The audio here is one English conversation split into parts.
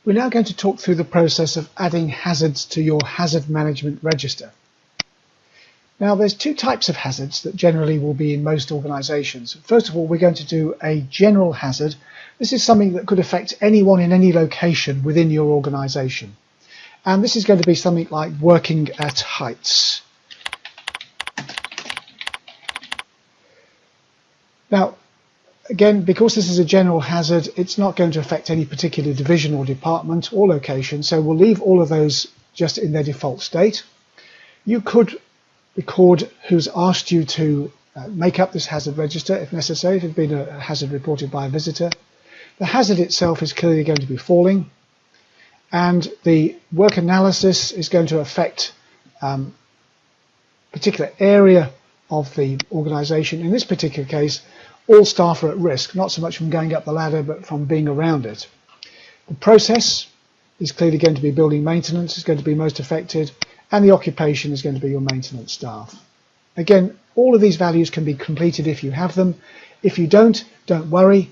We're now going to talk through the process of adding hazards to your hazard management register. Now there's two types of hazards that generally will be in most organisations. First of all, we're going to do a general hazard. This is something that could affect anyone in any location within your organisation. And this is going to be something like working at heights. Now, again, because this is a general hazard, it's not going to affect any particular division or department or location, so we'll leave all of those just in their default state. You could record who's asked you to make up this hazard register if necessary, if it's been a hazard reported by a visitor. The hazard itself is clearly going to be falling, and the work analysis is going to affect a particular area of the organisation. In this particular case, all staff are at risk, not so much from going up the ladder, but from being around it. The process is clearly going to be building maintenance, is going to be most affected, and the occupation is going to be your maintenance staff. Again, all of these values can be completed if you have them. If you don't worry.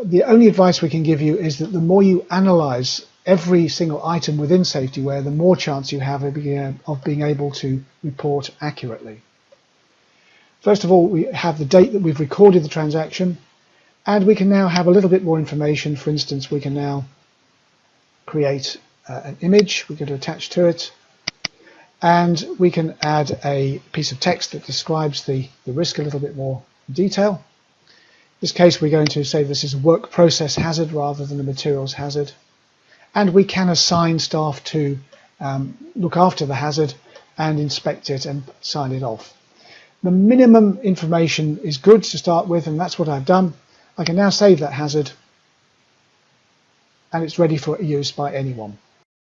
The only advice we can give you is that the more you analyse every single item within SafetyWare, the more chance you have of being able to report accurately. First of all, we have the date that we've recorded the transaction, and we can now have a little bit more information. For instance, we can now create an image we're going to attach to it, and we can add a piece of text that describes the risk a little bit more in detail. In this case, we're going to say this is a work process hazard rather than a materials hazard, and we can assign staff to look after the hazard and inspect it and sign it off. The minimum information is good to start with, and that's what I've done. I can now save that hazard, and it's ready for use by anyone.